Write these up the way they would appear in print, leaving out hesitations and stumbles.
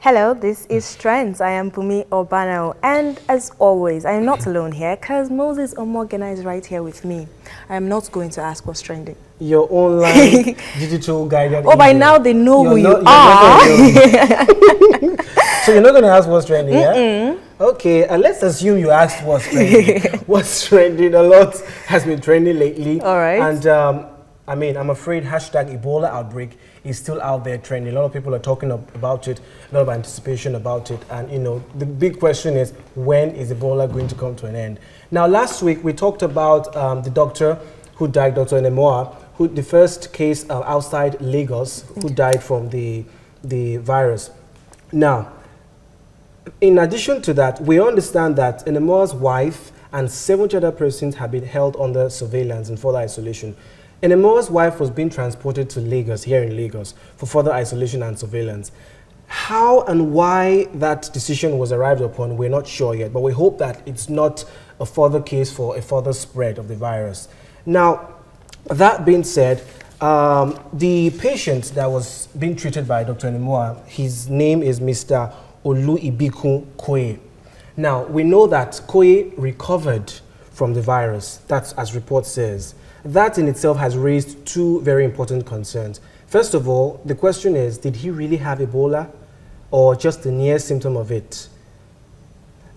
Hello, this is Trends. I am Bumi Obano, and as always, I am not alone here because Moses Omogena is right here with me. I am not going to ask what's trending. Your online digital guidance. Oh, by now they know who you are. So you're not going to ask what's trending, yeah? Okay, let's assume you asked what's trending. What's trending? A lot has been trending lately. All right. And I mean, I'm afraid hashtag Ebola Outbreak is still out there trending. A lot of people are talking about it, a lot of anticipation about it. And, you know, the big question is, when is Ebola going to come to an end? Now, last week, we talked about the doctor who died, Dr. Enemoa, who the first case outside Lagos, who died from the virus. Now, in addition to that, we understand that Enemoa's wife and 70 other persons have been held under surveillance and further isolation. Enemoa's wife was being transported to Lagos, here in Lagos, for further isolation and surveillance. How and why that decision was arrived upon, we're not sure yet, but we hope that it's not a further case for a further spread of the virus. Now, that being said, the patient that was being treated by Dr. Enemoa, his name is Mr. Oluibikun Koye. Now, we know that Koye recovered from the virus, that's as report says. That in itself has raised two very important concerns. First of all, the question is, did he really have Ebola or just a near symptom of it?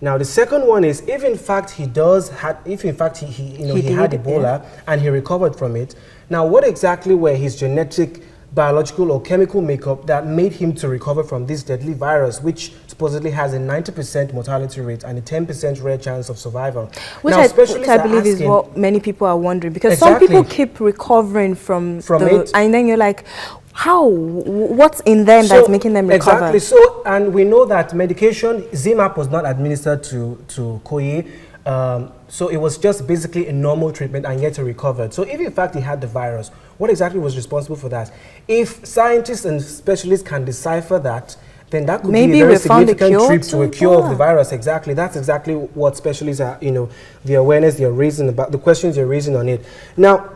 Now, the second one is, if in fact he had Ebola and he recovered from it, now what exactly were his genetic, biological or chemical makeup that made him to recover from this deadly virus, which supposedly has a 90% mortality rate and a 10% rare chance of survival? Which now, I believe is what many people are wondering, because exactly. some people keep recovering from it, and then you're like, how? What's in them that's making them recover? Exactly. So, and we know that medication, ZMapp, was not administered to Koye. So it was just basically a normal treatment, and yet he recovered. So if in fact he had the virus, what exactly was responsible for that? If scientists and specialists can decipher that, then that could be a very significant trip to a cure of the virus. Exactly. That's exactly what specialists are, you know, the awareness they're raising about, the questions they're raising on it. Now,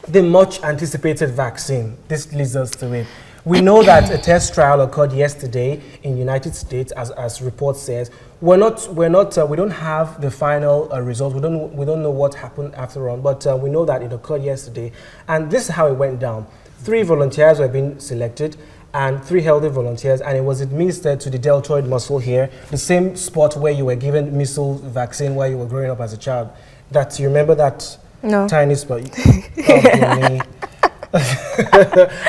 the much anticipated vaccine, this leads us to it. We know that a test trial occurred yesterday in the United States, as report says. We don't have the final results. We don't know what happened after all, but we know that it occurred yesterday. And this is how it went down. 3 volunteers were being selected, and 3 healthy volunteers, and it was administered to the deltoid muscle here, the same spot where you were given measles vaccine while you were growing up as a child. That, you remember that tiny spot?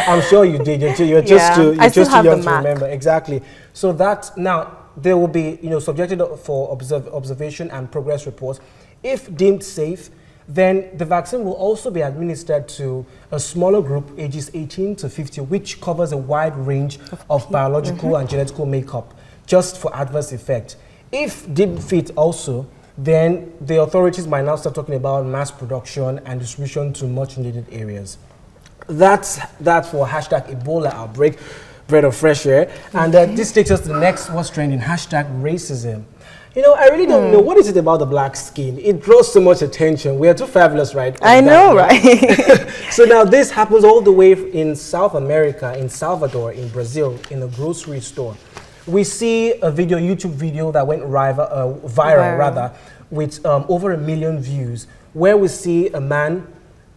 I'm sure you did. You're just too young to remember. Exactly. So that now they will be, you know, subjected for observation and progress reports. If deemed safe, then the vaccine will also be administered to a smaller group, ages 18 to 50, which covers a wide range of biological and genetical makeup, just for adverse effect. If deemed fit also, then the authorities might now start talking about mass production and distribution to much needed areas. That's for hashtag Ebola Outbreak, breath of fresh air. And this takes us to the next what's trending, hashtag racism. You know, I really don't know. What is it about the black skin? It draws so much attention. We are too fabulous, right? I know, right? So now this happens all the way in South America, in Salvador, in Brazil, in a grocery store. We see a video, YouTube video that went viral, with over 1 million views, where we see a man,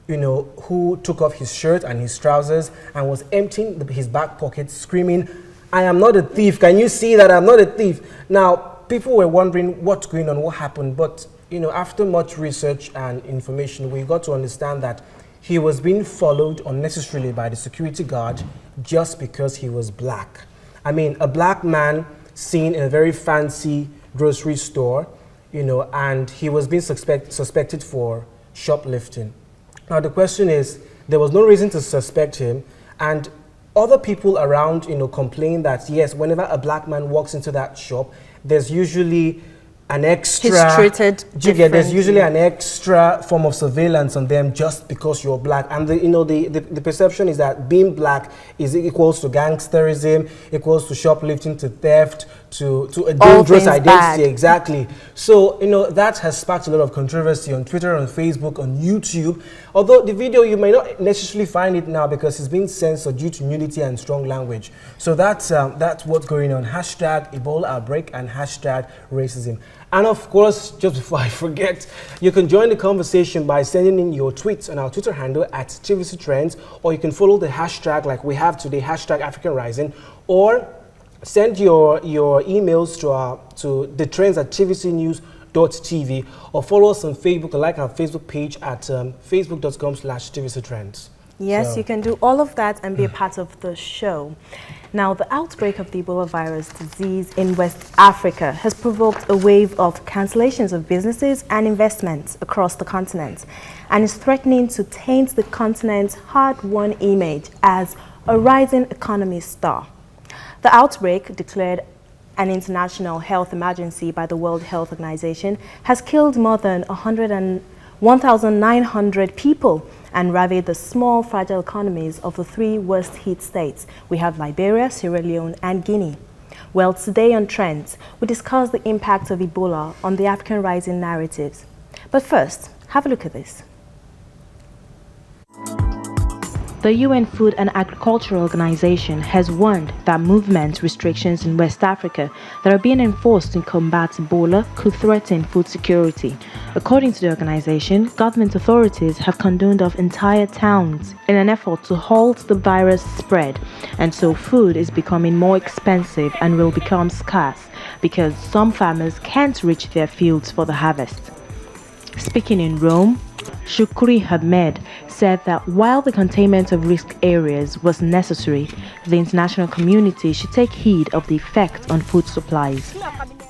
you know, who took off his shirt and his trousers and was emptying his back pocket, screaming, "I am not a thief. Can you see that I'm not a thief?" Now, people were wondering what's going on, what happened. But, you know, after much research and information, we got to understand that he was being followed unnecessarily by the security guard just because he was black. I mean, a black man seen in a very fancy grocery store, you know, and he was being suspected for shoplifting. Now, the question is, there was no reason to suspect him, and other people around, you know, complain that, yes, whenever a black man walks into that shop, there's usually an extra. He's treated There's usually an extra form of surveillance on them just because you're black, and the perception is that being black is equals to gangsterism, equals to shoplifting, to theft, to a dangerous identity. Bad. Exactly. So that has sparked a lot of controversy on Twitter, on Facebook, on YouTube. Although the video, you may not necessarily find it now because it's been censored due to nudity and strong language. So that's what's going on. Hashtag Ebola Outbreak and hashtag racism. And of course, just before I forget, you can join the conversation by sending in your tweets on our Twitter handle at TVC Trends, or you can follow the hashtag like we have today, hashtag African Rising, or send your emails to the trends at tvcnews.tv, or follow us on Facebook, or like our Facebook page at facebook.com/tvctrends. Yes, So you can do all of that and be a part of the show. Now, the outbreak of the Ebola virus disease in West Africa has provoked a wave of cancellations of businesses and investments across the continent, and is threatening to taint the continent's hard-won image as a rising economy star. The outbreak, declared an international health emergency by the World Health Organization, has killed more than 1,900 people and ravaged the small, fragile economies of the three worst-hit states. We have Liberia, Sierra Leone, and Guinea. Well, today on Trends, we discuss the impact of Ebola on the African rising narratives. But first, have a look at this. The UN Food and Agriculture Organization has warned that movement restrictions in West Africa that are being enforced to combat Ebola could threaten food security. According to the organization, government authorities have condoned off entire towns in an effort to halt the virus spread, and so food is becoming more expensive and will become scarce because some farmers can't reach their fields for the harvest. Speaking in Rome, Shukri Ahmed said that while the containment of risk areas was necessary, the international community should take heed of the effect on food supplies.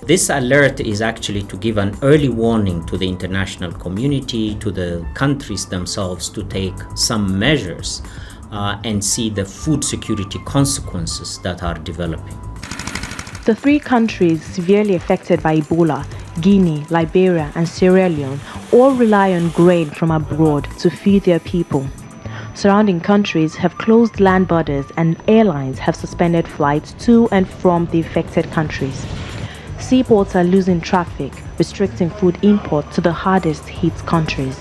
This alert is actually to give an early warning to the international community, to the countries themselves, to take some measures and see the food security consequences that are developing. The three countries severely affected by Ebola, Guinea, Liberia, and Sierra Leone, all rely on grain from abroad to feed their people. Surrounding countries have closed land borders, and airlines have suspended flights to and from the affected countries. Seaports are losing traffic, restricting food import to the hardest hit countries.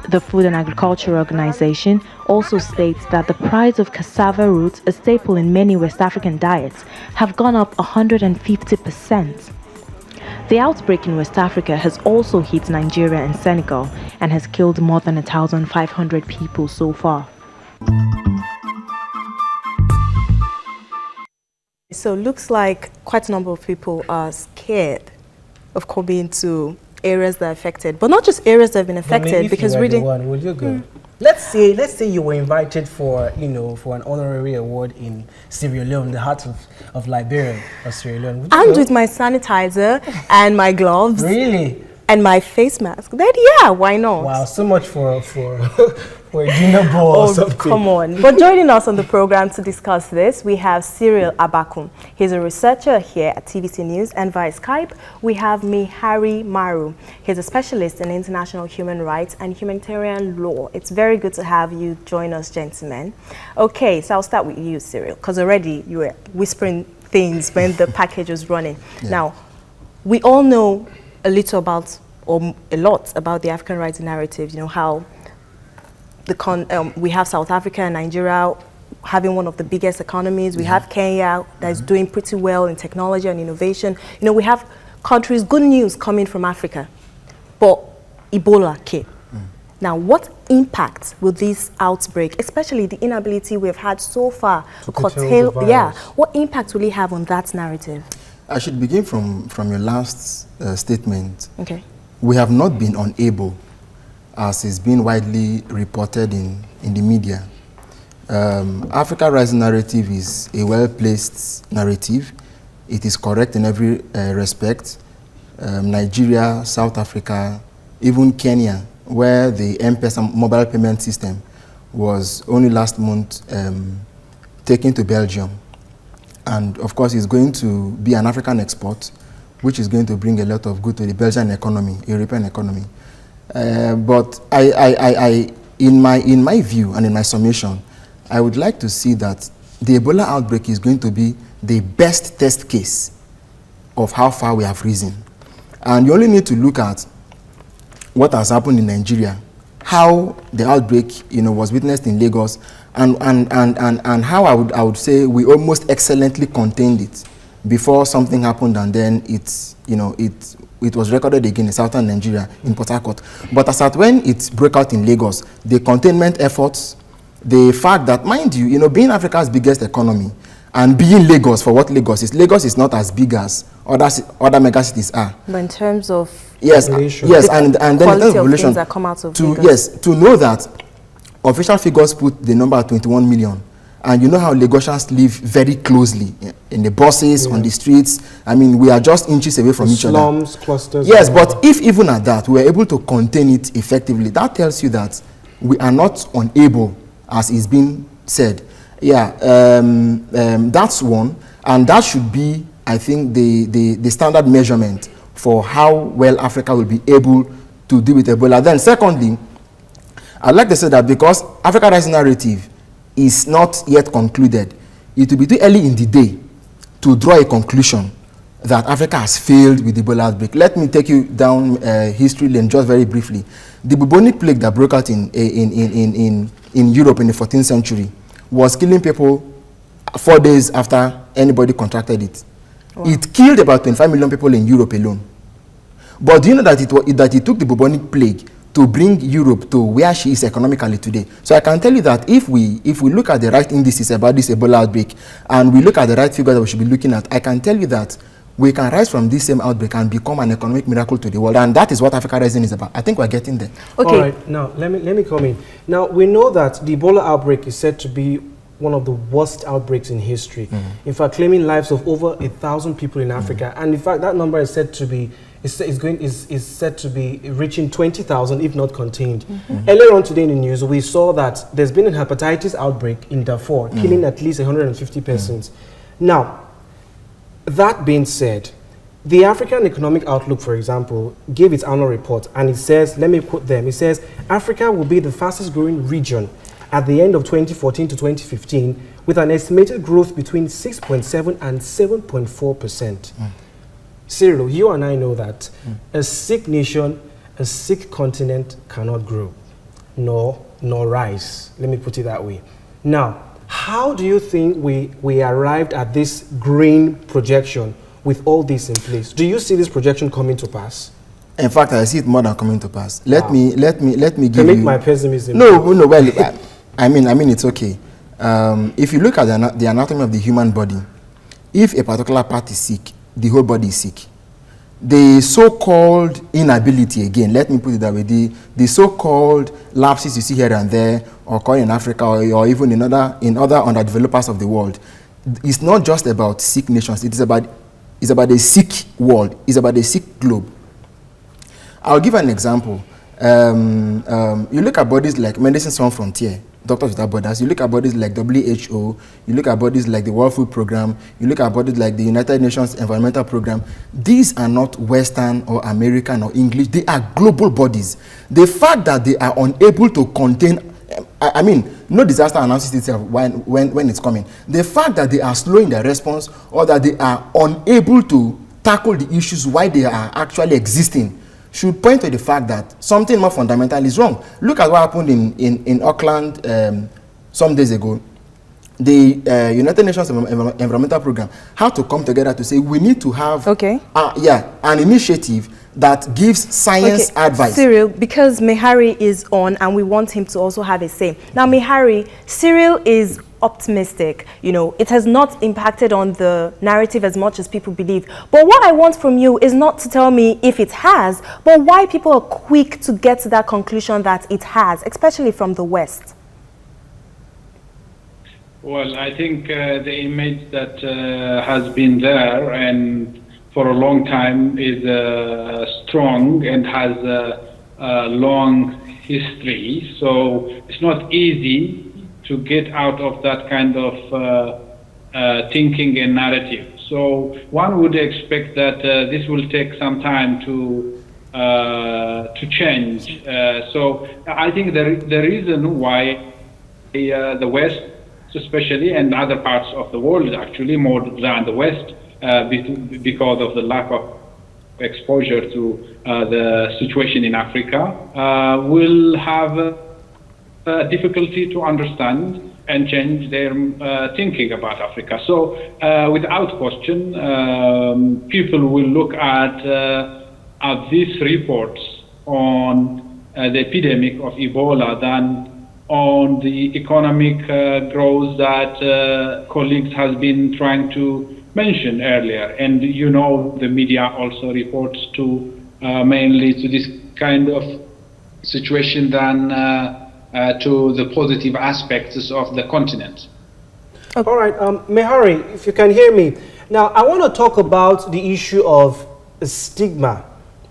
The Food and Agriculture Organization also states that the price of cassava roots, a staple in many West African diets, have gone up 150%. The outbreak in West Africa has also hit Nigeria and Senegal and has killed more than 1,500 people so far. So it looks like quite a number of people are scared of coming to areas that are affected, but not just areas that have been affected, because reading. Would you go? Let's say you were invited for an honorary award in Sierra Leone, the heart of Liberia or Sierra Leone. Would you And go? with my sanitizer and my gloves. Really? And my face mask. Then yeah, why not? Wow, so much for a dinner bowl or something. Come on. But joining us on the program to discuss this, we have Cyril Abakum. He's a researcher here at TVC News, and via Skype, we have Mihari Maru. He's a specialist in international human rights and humanitarian law. It's very good to have you join us, gentlemen. Okay, so I'll start with you, Cyril, because already you were whispering things when the package was running. Yeah. Now, we all know a little about, or a lot about the African rights narrative, you know, how we have South Africa and Nigeria having one of the biggest economies. We have Kenya that's doing pretty well in technology and innovation. You know, we have countries, good news coming from Africa, but Ebola came. Now, what impact will this outbreak, especially the inability we've had so far to curtail, what impact will it have on that narrative? I should begin from your last statement. Okay. We have not been unable, as is being widely reported in the media. Africa Rising narrative is a well-placed narrative. It is correct in every respect. Nigeria, South Africa, even Kenya, where the M-Pesa mobile payment system was only last month taken to Belgium. And of course, it's going to be an African export which is going to bring a lot of good to the Belgian economy, European economy. But in my view and in my summation, I would like to see that the Ebola outbreak is going to be the best test case of how far we have risen. And you only need to look at what has happened in Nigeria, how the outbreak, was witnessed in Lagos, and how I would say we almost excellently contained it before something happened, and then it was recorded again in southern Nigeria, in Port Harcourt. But as at when it broke out in Lagos, the containment efforts, the fact that, mind you, being Africa's biggest economy and being Lagos for what Lagos is not as big as other megacities are. But in terms of yes, yes, and then in terms of population, that come out of Lagos. Yes, to know that official figures put the number at 21 million. And you know how Lagosians live very closely in the buses, on the streets. I mean, we are just inches away from each other. Slums, clusters. Yes, but if even at that, we are able to contain it effectively, that tells you that we are not unable, as is being said. Yeah, that's one. And that should be, I think, the standard measurement for how well Africa will be able to deal with Ebola. Then secondly, I'd like to say that because Africa Rising narrative is not yet concluded, it will be too early in the day to draw a conclusion that Africa has failed with the Ebola outbreak. Let me take you down history lane just very briefly. The bubonic plague that broke out in Europe in the 14th century was killing people 4 days after anybody contracted it. Wow. It killed about 25 million people in Europe alone. But do you know that it took the bubonic plague to bring Europe to where she is economically today? So I can tell you that if we look at the right indices about this Ebola outbreak and we look at the right figures that we should be looking at, I can tell you that we can rise from this same outbreak and become an economic miracle to the world, and that is what Africa Rising is about. I think we're getting there. Okay. All right, now let me come in. Now we know that the Ebola outbreak is said to be one of the worst outbreaks in history. In fact, claiming lives of over 1,000 people in Africa, and in fact that number is said to be said to be reaching 20,000 if not contained. Earlier on today in the news, we saw that there's been a hepatitis outbreak in Darfur, killing at least 150 persons. Now, that being said, the African Economic Outlook, for example, gave its annual report, and it says, let me quote them, it says, Africa will be the fastest growing region at the end of 2014 to 2015, with an estimated growth between 6.7 and 7.4%. Cyril, you and I know that a sick nation, a sick continent cannot grow, nor rise. Let me put it that way. Now, how do you think we arrived at this green projection with all this in place? Do you see this projection coming to pass? In fact, I see it more than coming to pass. Let me give Permit you my pessimism. No. Well, I mean it's okay. If you look at the anatomy of the human body, if a particular part is sick, the whole body is sick. The so-called inability, again, let me put it that way, the so-called lapses you see here and there, occur in Africa or even in other underdeveloped parts of the world, it's not just about sick nations. It's about a sick world. It's about a sick globe. I'll give an example. You look at bodies like Medicine Sans Frontières, Doctors Without Borders, you look at bodies like WHO, you look at bodies like the World Food Programme, you look at bodies like the United Nations Environmental Programme. These are not Western or American or English, they are global bodies. The fact that they are unable to contain, I mean, no disaster announces itself when it's coming. The fact that they are slow in their response or that they are unable to tackle the issues why they are actually existing should point to the fact that something more fundamental is wrong. Look at what happened in Auckland some days ago. The United Nations Environmental Programme had to come together to say we need to have an initiative that gives science advice. Cyril, because Mehari is on and we want him to also have a say. Now, Mehari, Cyril is optimistic. You know, it has not impacted on the narrative as much as people believe. But what I want from you is not to tell me if it has, but why people are quick to get to that conclusion that it has, especially from the West. Well, I think the image that has been there and for a long time is strong and has a long history. So it's not easy to get out of that kind of thinking and narrative. So one would expect that this will take some time to change. So I think the reason why the West, especially, and other parts of the world actually, more than the West, because of the lack of exposure to the situation in Africa, will have difficulty to understand and change their thinking about Africa. So without question, people will look at these reports on the epidemic of Ebola than on the economic growth that colleagues has been trying to mention earlier. And you know, the media also reports to mainly to this kind of situation than to the positive aspects of the continent. Okay. All right, Mehari, if you can hear me. Now, I want to talk about the issue of stigma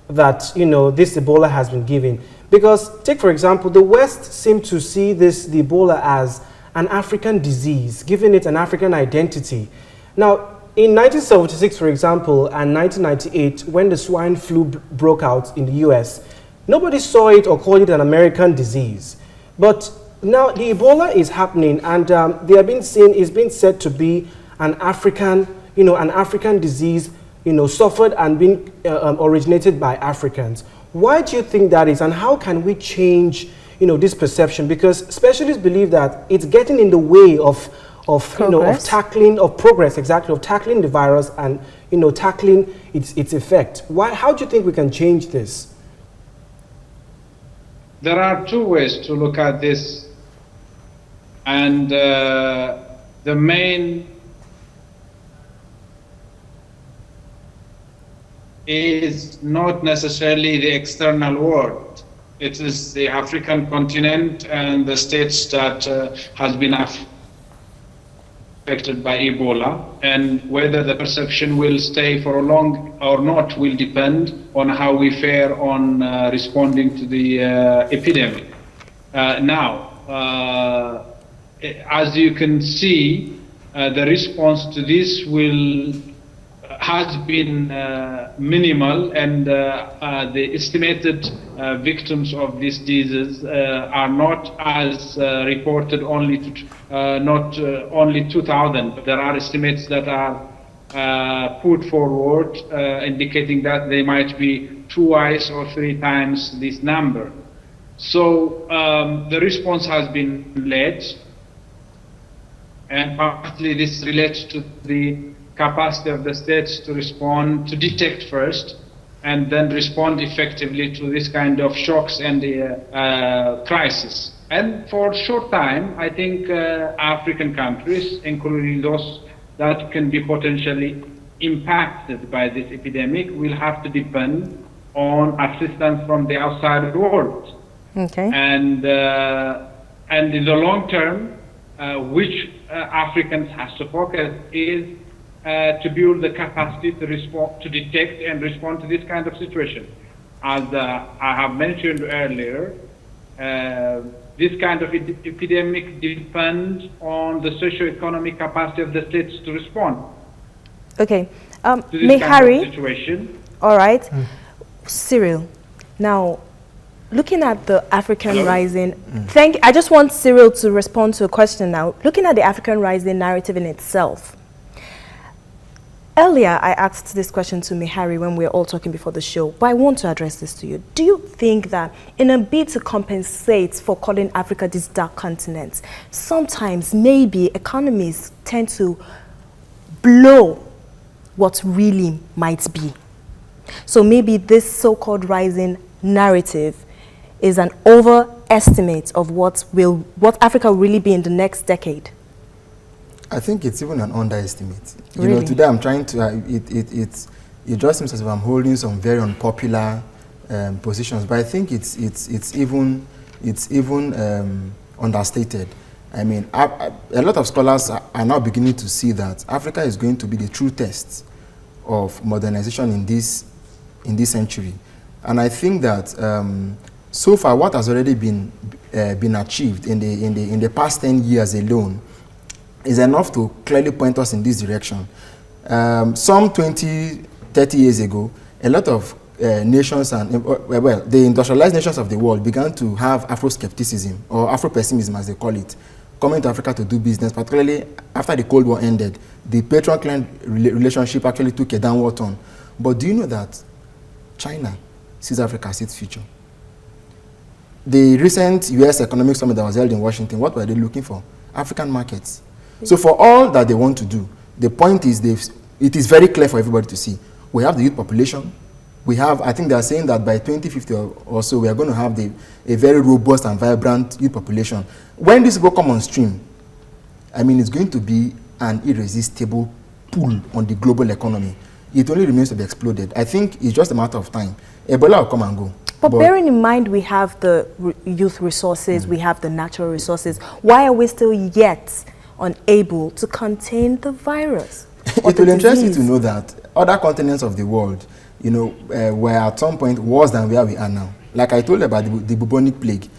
that, you know, this Ebola has been given. Because, take for example, the West seem to see the Ebola as an African disease, giving it an African identity. Now, in 1976, for example, and 1998, when the swine flu broke out in the US, nobody saw it or called it an American disease. But now the Ebola is happening, and they are being seen, is being said to be an African, you know, an African disease, you know, suffered and being originated by Africans. Why do you think that is, and how can we change, you know, this perception? Because specialists believe that it's getting in the way of you know, of tackling, of progress, exactly, of tackling the virus and, you know, tackling its effect. Why? How do you think we can change this? There are two ways to look at this, and the main is not necessarily the external world. It is the African continent and the states that has been affected by Ebola, and whether the perception will stay for long or not will depend on how we fare on responding to the epidemic. Now, as you can see, the response to this has been minimal, and the estimated victims of this disease are not as reported only to not only 2,000, but there are estimates that are put forward indicating that they might be twice or 3 times this number. So the response has been late, and partly this relates to the capacity of the states to respond, to detect first, and then respond effectively to this kind of shocks and crisis. And for a short time, I think African countries, including those that can be potentially impacted by this epidemic, will have to depend on assistance from the outside world. Okay. And in the long term, which Africans has to focus is to build the capacity to respond, to detect and respond to this kind of situation. As I have mentioned earlier, this kind of epidemic depends on the socio-economic capacity of the states to respond. Okay, to this kind of situation. All right, Cyril. Now, looking at the African rising, I just want Cyril to respond to a question now. Looking at the African rising narrative in itself. Earlier, I asked this question to Mehari when we were all talking before the show, but I want to address this to you. Do you think that in a bid to compensate for calling Africa this dark continent, sometimes maybe economies tend to blow what really might be? So maybe this so-called rising narrative is an overestimate of what Africa will really be in the next decade? I think it's even an underestimate. Really? You know, today I'm trying to, it just seems as if I'm holding some very unpopular positions, but I think it's even understated. I mean, a lot of scholars are now beginning to see that Africa is going to be the true test of modernization in this century. And I think that so far what has already been achieved in the past 10 years alone is enough to clearly point us in this direction. Some 20, 30 years ago, a lot of nations and, well, the industrialized nations of the world began to have Afro-skepticism, or Afro-pessimism as they call it, coming to Africa to do business, particularly after the Cold War ended. The patron-client relationship actually took a downward turn. But do you know that China sees Africa as its future? The recent US Economic Summit that was held in Washington, what were they looking for? African markets. So for all that they want to do, the point is it is very clear for everybody to see. We have the youth population. We have, I think they are saying that by 2050 or so, we are going to have a very robust and vibrant youth population. When this will come on stream, I mean, it's going to be an irresistible pull on the global economy. It only remains to be exploded. I think it's just a matter of time. Ebola will come and go. But bearing in mind we have the youth resources, we have the natural resources, why are we still yet unable to contain the virus? It will interest you to know that other continents of the world, you know, were at some point worse than where we are now. Like I told you about the bubonic plague.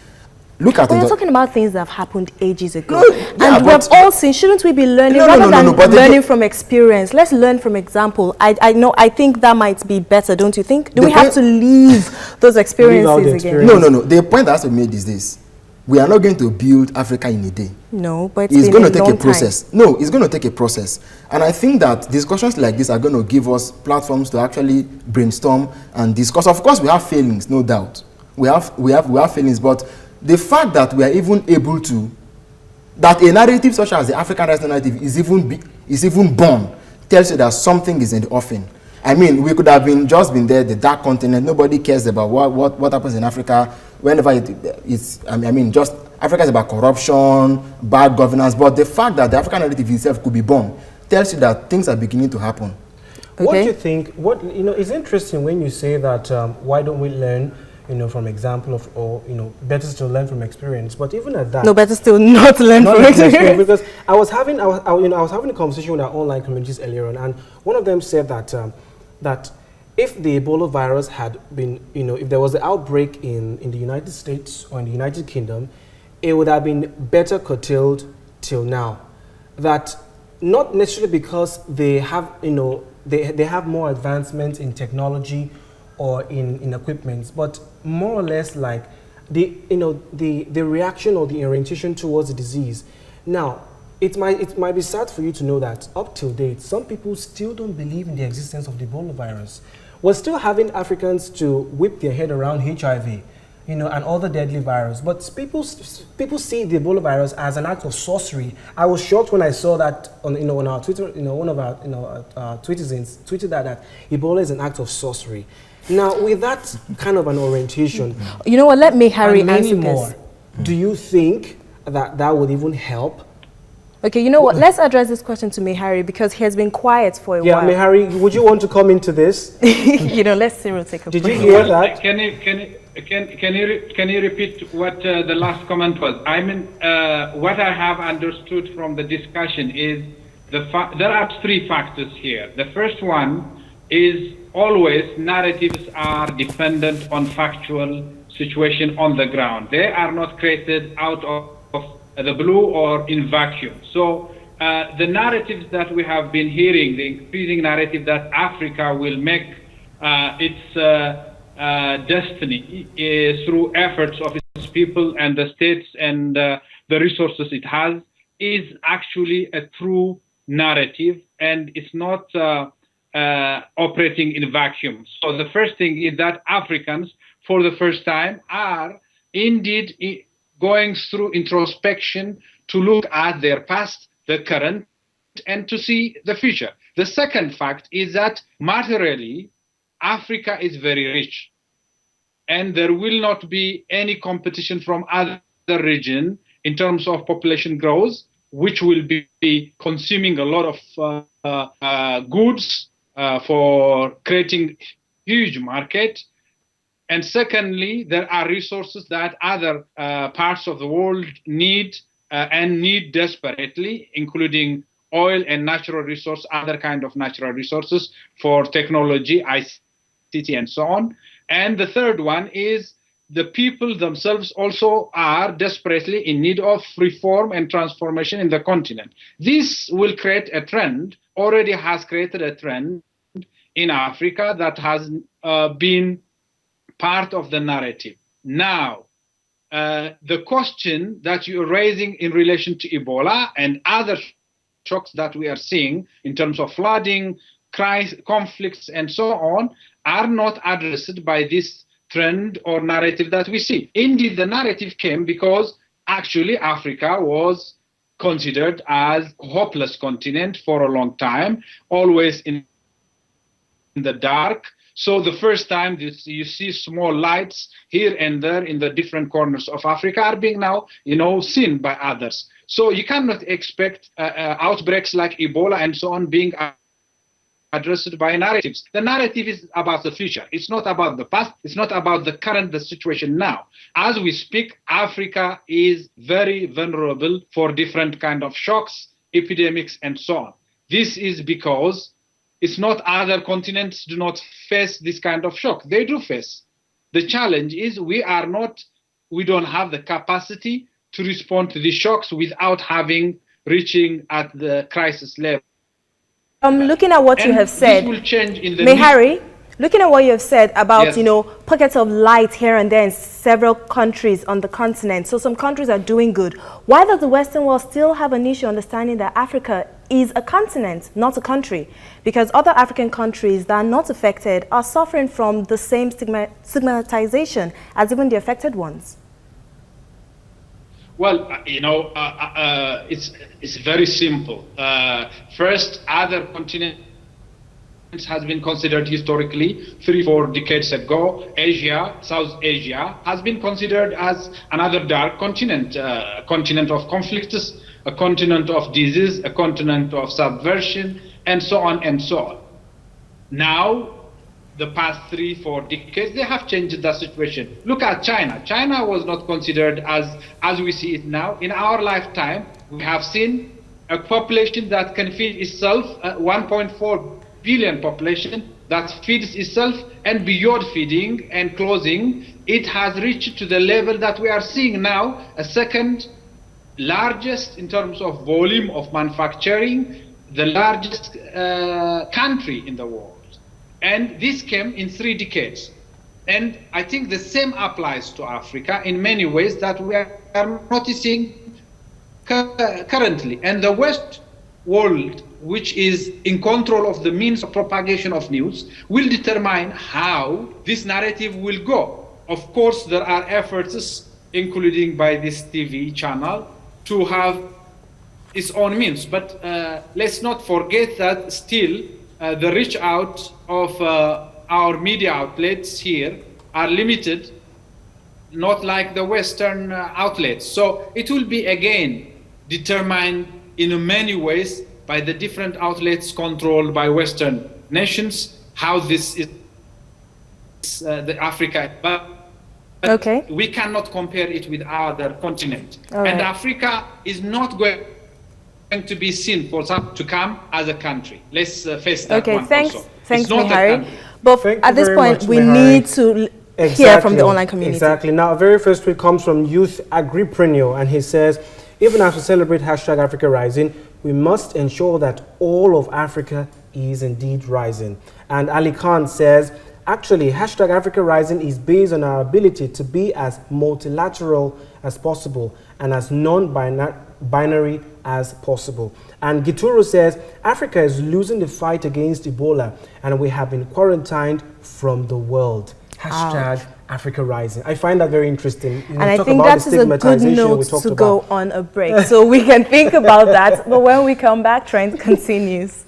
Look at it. You're talking about things that have happened ages ago. No, yeah, and we have all seen, shouldn't we be learning rather than learning from experience? Let's learn from example. I think that might be better, don't you think? Do we have to leave those experiences again? No. The point that has to be made is this. We are not going to build Africa in a day. No, but it's going to take a process. No, it's going to take a process. And I think that discussions like this are going to give us platforms to actually brainstorm and discuss. Of course, we have failings, no doubt. We have failings, but the fact that we are even able to, that a narrative such as the African rights narrative is even born, tells you that something is in the offing. I mean, we could have just been there, the dark continent. Nobody cares about what happens in Africa. Whenever it's, I mean, just Africa is about corruption, bad governance. But the fact that the African narrative itself could be born tells you that things are beginning to happen. Okay. What do you think? It's interesting when you say that. Why don't we learn? From example of, or better still learn from experience. But even at that, no, better still not learn from experience. Because I was having a conversation with our online communities earlier on, and one of them said that that if the Ebola virus had been, if there was an outbreak in the United States or in the United Kingdom, it would have been better curtailed till now. That not necessarily because they have, they have more advancements in technology or in equipment, but more or less like the reaction or the orientation towards the disease. Now, it might be sad for you to know that up till date, some people still don't believe in the existence of the Ebola virus. We're still having Africans to whip their head around HIV, and other deadly virus. But people see the Ebola virus as an act of sorcery. I was shocked when I saw that on our Twitter, one of our Twitter's tweeted that Ebola is an act of sorcery. Now, with that kind of an orientation, you know what? Let me Harry answer more. Do you think that would even help? Okay, you know what? Let's address this question to Mehari because he has been quiet for a while. Yeah, Mehari, would you want to come into this? Let Cyril take a break. Did you hear that? Can you repeat what the last comment was? I mean, what I have understood from the discussion is there are three factors here. The first one is always narratives are dependent on factual situation on the ground. They are not created out of the blue or in vacuum. So the narratives that we have been hearing, the increasing narrative that Africa will make its destiny through efforts of its people and the states and the resources it has, is actually a true narrative, and it's not operating in a vacuum. So the first thing is that Africans, for the first time, are indeed going through introspection to look at their past, the current, and to see the future. The second fact is that materially, Africa is very rich, and there will not be any competition from other regions in terms of population growth, which will be consuming a lot of goods for creating huge market. And secondly, there are resources that other parts of the world need and need desperately, including oil and natural resources, other kind of natural resources for technology, ICT, and so on. And the third one is the people themselves also are desperately in need of reform and transformation in the continent. This will create a trend, already has created a trend in Africa that has been part of the narrative. Now, the question that you're raising in relation to Ebola and other shocks that we are seeing in terms of flooding, crisis, conflicts, and so on, are not addressed by this trend or narrative that we see. Indeed, the narrative came because actually Africa was considered as a hopeless continent for a long time, always in the dark. So the first time you see small lights here and there in the different corners of Africa are being now, seen by others. So you cannot expect outbreaks like Ebola and so on being addressed by narratives. The narrative is about the future. It's not about the past. It's not about the situation now. As we speak, Africa is very vulnerable for different kind of shocks, epidemics, and so on. This is because it's not other continents do not face this kind of shock. They do face. The challenge is we don't have the capacity to respond to these shocks without reaching at the crisis level. Looking at what you have said, this will change in the Harry, looking at what you have said about, pockets of light here and there in several countries on the continent. So some countries are doing good. Why does the Western world still have an issue understanding that Africa is a continent, not a country? Because other African countries that are not affected are suffering from the same stigmatization as even the affected ones. Well, it's very simple. First, other continents has been considered historically 3-4 decades ago. Asia, South Asia, has been considered as another dark continent, a continent of conflicts, a continent of disease, a continent of subversion, and so on and so on. Now, the past 3-4 decades, they have changed the situation. Look at China. China was not considered as we see it now. In our lifetime, we have seen a population that can feed itself, 1.4 billion population that feeds itself, and beyond feeding and clothing, it has reached to the level that we are seeing now, a second largest in terms of volume of manufacturing, the largest country in the world. And this came in 3 decades. And I think the same applies to Africa in many ways that we are noticing currently. And the West world, which is in control of the means of propagation of news, will determine how this narrative will go. Of course, there are efforts, including by this TV channel, to have its own means. But let's not forget that still the reach out of our media outlets here are limited, not like the Western outlets. So it will be again determined in many ways by the different outlets controlled by Western nations, how this is the Africa. But okay, we cannot compare it with other continents. Right. And Africa is not going to be seen for some to come as a country. Let's face that one. Thanks, also. thanks, It's not Mihari. But at this point, we need to hear from the online community. Exactly. Now, our very first tweet comes from Youth Agripreneur, and he says, even as we celebrate #Africa Rising, we must ensure that all of Africa is indeed rising. And Ali Khan says, actually, #Africa Rising is based on our ability to be as multilateral as possible and as non-binary as possible. And Gituro says, Africa is losing the fight against Ebola and we have been quarantined from the world. #Africa Rising. I find that very interesting. And I think that is a good note to go on a break. So we can think about that. But when we come back, Trend continues.